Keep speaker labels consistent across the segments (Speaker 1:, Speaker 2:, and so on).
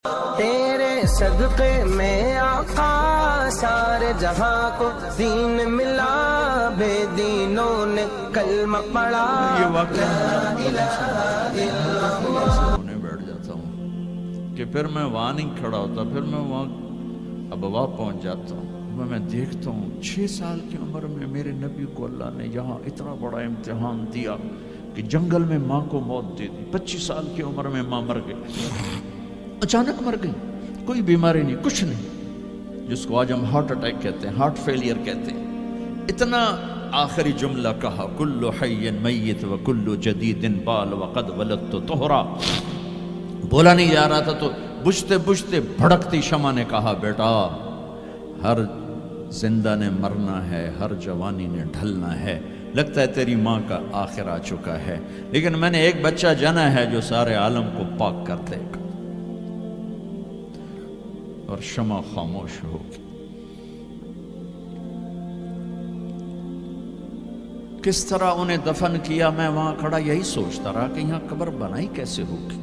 Speaker 1: تیرے صدقے میں آقا سارے جہاں کو دین ملا، بے دینوں نے کلمہ پڑھا، لا الہ الا اللہ۔
Speaker 2: ہونے بیٹھ جاتا ہوں کہ پھر میں وہاں نہیں کھڑا ہوتا، پھر میں وہاں ابوا پہنچ جاتا ہوں۔ میں دیکھتا ہوں 6 سال کی عمر میں میرے نبی کو اللہ نے یہاں اتنا بڑا امتحان دیا کہ جنگل میں ماں کو موت دے دی۔ 25 سال کی عمر میں ماں مر گئی، اچانک مر گئی، کوئی بیماری نہیں، کچھ نہیں، جس کو آج ہم ہارٹ اٹیک کہتے ہیں، ہارٹ فیلئر کہتے ہیں۔ اتنا آخری جملہ کہا، کل حی میت و کل جدید بال وقد ولدت طہرا۔ بولا نہیں جا رہا تھا تو بجھتے بجھتے بھڑکتی شمع نے کہا، بیٹا ہر زندہ نے مرنا ہے، ہر جوانی نے ڈھلنا ہے، لگتا ہے تیری ماں کا آخر آ چکا ہے، لیکن میں نے ایک بچہ جنا ہے جو سارے عالم کو پاک کر دے گا۔ اور شمع خاموش ہوگی۔ کس طرح انہیں دفن کیا، میں وہاں کھڑا یہی سوچتا رہا کہ یہاں قبر بنائی کیسے ہوگی۔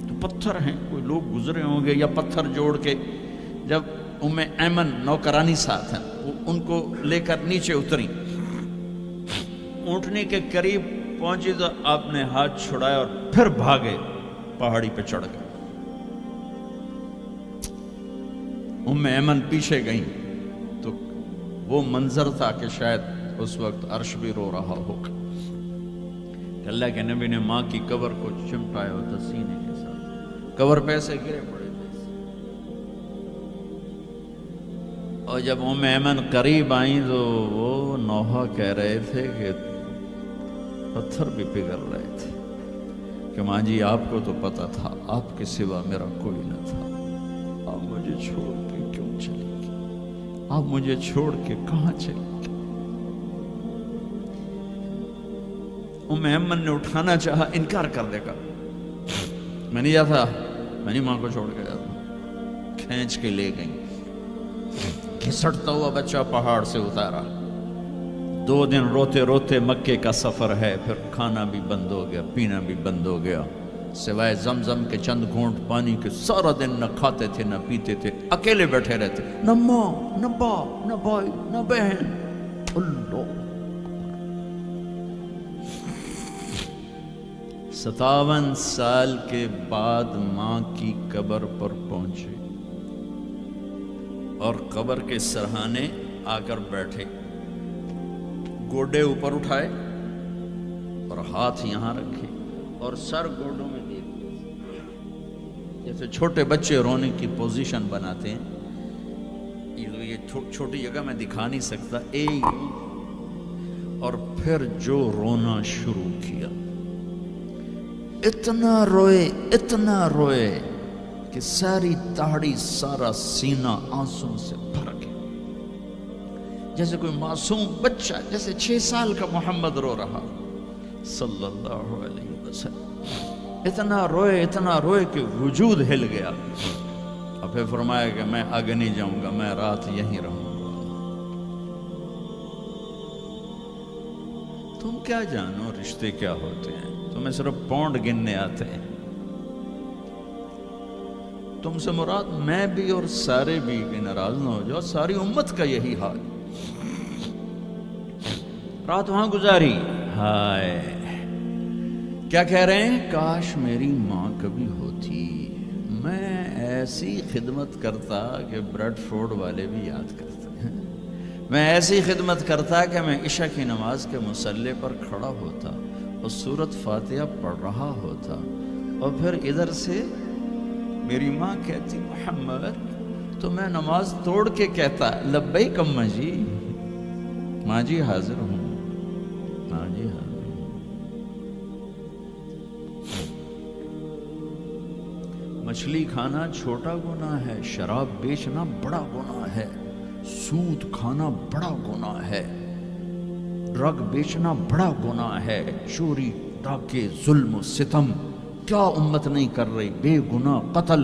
Speaker 2: تو پتھر ہیں، کوئی لوگ گزرے ہوں گے یا پتھر جوڑ کے، جب ایمن نوکرانی ساتھ ہیں، ان کو لے کر نیچے اتری، اونٹنی کے قریب پہنچی تو آپ نے ہاتھ چھڑایا اور پھر بھاگے، پہاڑی پہ چڑھ گئے۔ ایمن پیچھے گئیں تو وہ منظر تھا کہ شاید اس وقت عرش بھی رو رہا ہوگا کہ اللہ کے نبی نے ماں کی قبر کو چمٹایا ہوتا سینے کے ساتھ، قبر پہ ایسے گرے پڑے تھے۔ اور جب ایمن قریب آئیں تو وہ نوحہ کہہ رہے تھے کہ پتھر بھی پگھل رہے تھے کہ ماں جی آپ کو تو پتا تھا آپ کے سوا میرا کوئی نہ تھا، آپ مجھے چھوڑ کے کیوں چلی گئی، آپ مجھے چھوڑ کے کہاں چلی گئی۔ ایمن نے اٹھانا چاہا، انکار کر دے گا، میں نہیں جاتا، میں نہیں ماں کو چھوڑ کے جاتا۔ کھینچ کے لے گئیں، گھسٹتا ہوا بچہ پہاڑ سے اتارا۔ 2 دن روتے روتے مکے کا سفر ہے، پھر کھانا بھی بند ہو گیا، پینا بھی بند ہو گیا، سوائے زمزم کے چند گھونٹ پانی کے سارا دن نہ کھاتے تھے نہ پیتے تھے، اکیلے بیٹھے رہتے، نہ ماں نہ باپ نہ بھائی نہ بہن۔ اللہ 57 سال کے بعد ماں کی قبر پر پہنچے اور قبر کے سرہانے آ کر بیٹھے، گوڈے اوپر اٹھائے اور ہاتھ یہاں رکھے اور سر گوڈوں میں دیکھ، جیسے چھوٹے بچے رونے کی پوزیشن بناتے ہیں۔ یہ چھوٹی جگہ میں دکھا نہیں سکتا، اور پھر جو رونا شروع کیا، اتنا روئے کہ ساری داڑھی سارا سینہ آنسوں سے بھر گیا، جیسے کوئی معصوم بچہ، جیسے 6 سال کا محمد رو رہا صلی اللہ علیہ وسلم۔ اتنا روئے کہ وجود ہل گیا، اور پھر فرمایا کہ میں آگے نہیں جاؤں گا، میں رات یہیں رہوں گا۔ تم کیا جانو رشتے کیا ہوتے ہیں، تمہیں صرف پونڈ گننے آتے ہیں۔ تم سے مراد میں بھی اور سارے بھی، کہ ناراض نہ ہو جاؤ، ساری امت کا یہی حال۔ رات وہاں گزاری، ہائے کیا کہہ رہے ہیں، کاش میری ماں کبھی ہوتی، میں ایسی خدمت کرتا کہ بریڈ فورڈ والے بھی یاد کرتے ہیں، میں ایسی خدمت کرتا کہ میں عشاء کی نماز کے مصلی پر کھڑا ہوتا اور سورۃ فاتحہ پڑھ رہا ہوتا، اور پھر ادھر سے میری ماں کہتی محمد، تو میں نماز توڑ کے کہتا لبیک اماں جی، ماں جی حاضر ہوں، ماں جی حاضر ہوں۔ مچھلی کھانا چھوٹا گناہ ہے، شراب بیچنا بڑا گناہ ہے، سود کھانا بڑا گناہ ہے، ڈرگ بیچنا بڑا گناہ ہے، چوری ڈاکے ظلم و ستم کیا امت نہیں کر رہی، بے گناہ قتل،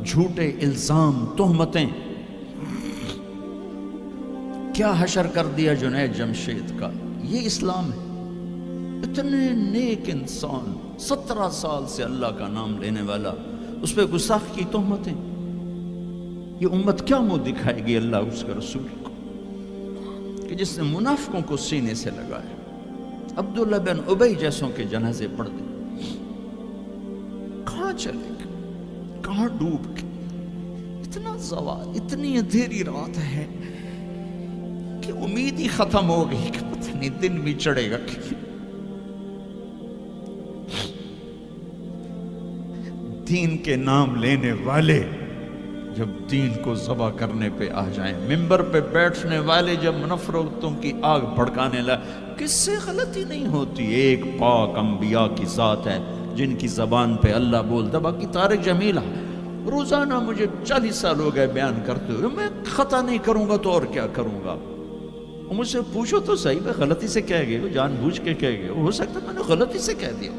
Speaker 2: جھوٹے الزام تہمتیں، کیا حشر کر دیا جنید جمشید کا۔ یہ اسلام ہے۔ اتنے نیک انسان، 17 سال سے اللہ کا نام لینے والا، اس پہ گستاخ کی تہمتیں. یہ امت کیا منہ دکھائے گی اللہ اس کے رسول کو کہ جس نے منافقوں کو سینے سے لگایا, عبداللہ بن ابی جیسوں کے جنازے پڑھ دے. کہاں چلے گئے, کہاں ڈوب گئے. اتنا زوال, اتنی اندھیری رات ہے کہ امید ہی ختم ہو گئی کہ پتہ نہیں دن بھی چڑھے گا کہ دین کے نام لینے والے جب دین کو ذبح کرنے پہ آ جائیں, ممبر پہ بیٹھنے والے جب نفرتوں کی آگ بھڑکانے لگے. کس سے غلطی نہیں ہوتی, ایک پاک انبیاء کی ذات ہے جن کی زبان پہ اللہ بولتا. باقی طارق جمیلہ روزانہ مجھے 40 سال ہو گئے بیان کرتے ہوئے, میں خطا نہیں کروں گا تو اور کیا کروں گا. مجھ سے پوچھو تو صحیح, میں غلطی سے کہہ گئے, جان بوجھ کے کہہ گئے, ہو سکتا میں نے غلطی سے کہہ دیا.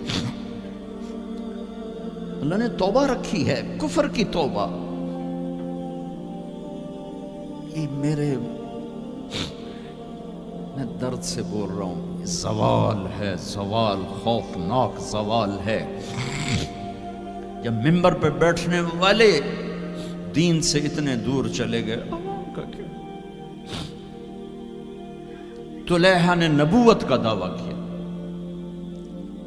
Speaker 2: اللہ نے توبہ رکھی ہے, کفر کی توبہ. میں درد سے بول رہا ہوں, زوال ہے, زوال, خوفناک زوال ہے. جب ممبر پہ بیٹھنے والے دین سے اتنے دور چلے گئے, عوام کا کیا. طلیحہ نے نبوت کا دعویٰ کیا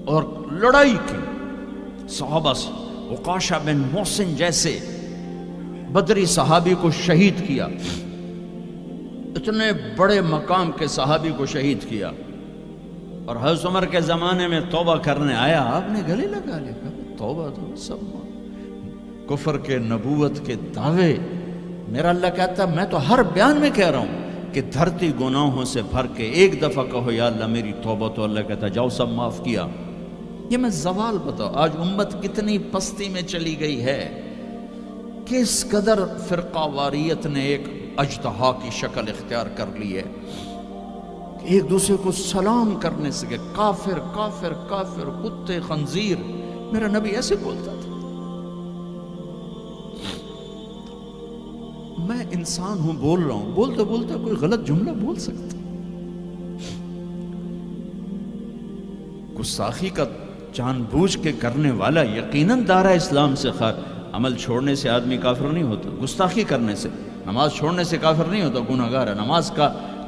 Speaker 2: اور لڑائی کی صحابہ سے. عکاشہ بن محسن جیسے بدری صحابی کو شہید کیا, اتنے بڑے مقام کے صحابی کو شہید کیا. اور حضرت عمر کے زمانے میں توبہ کرنے آیا, آپ نے گلے لگا لیا, توبہ تو سب کفر کے نبوت کے دعوے. میرا اللہ کہتا میں تو ہر بیان میں کہہ رہا ہوں کہ دھرتی گناہوں سے بھر کے ایک دفعہ کہو یا اللہ میری توبہ, تو اللہ کہتا جاؤ سب معاف کیا. یہ میں زوال بتاؤ, آج امت کتنی پستی میں چلی گئی ہے, کس قدر فرقہ واریت نے ایک اجتہا کی شکل اختیار کر لی ہے. ایک دوسرے کو سلام کرنے سے کہ کافر کافر کافر, کتے خنزیر. میرا نبی ایسے بولتا تھا. میں انسان ہوں, بول رہا ہوں, بولتا بولتا کوئی غلط جملہ بول سکتا. گستاخی کا جان بوجھ کے کرنے والا یقیناً دارہ اسلام سے عمل چھوڑنے سے آدمی کافر نہیں ہوتا, گستاخی کرنے سے. نماز چھوڑنے سے کافر نہیں ہوتا, گناہ گار ہے. نماز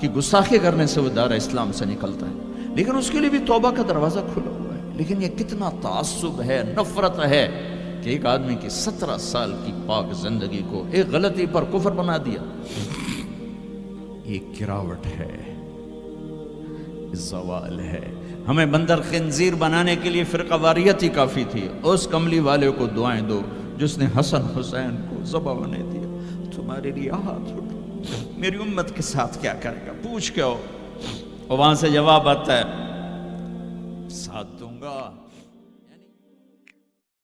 Speaker 2: کی گستاخی کرنے سے وہ دارہ اسلام سے نکلتا ہے, لیکن اس کے لیے بھی توبہ کا دروازہ کھلا ہوا ہے. لیکن یہ کتنا تعصب ہے, نفرت ہے کہ ایک آدمی کی 17 سال کی پاک زندگی کو ایک غلطی پر کفر بنا دیا. یہ گراوٹ ہے, زوال ہے. ہمیں بندر خنزیر بنانے کے لیے فرقہ واریت ہی کافی تھی. اس کملی والے کو دعائیں دو جس نے حسن حسین کو ذبح بنا دیا. تمہارے لیے ہاتھ اٹھو, میری امت کے ساتھ کیا کرے گا, پوچھ کے ہو. اور وہاں سے جواب آتا ہے ساتھ دوں گا.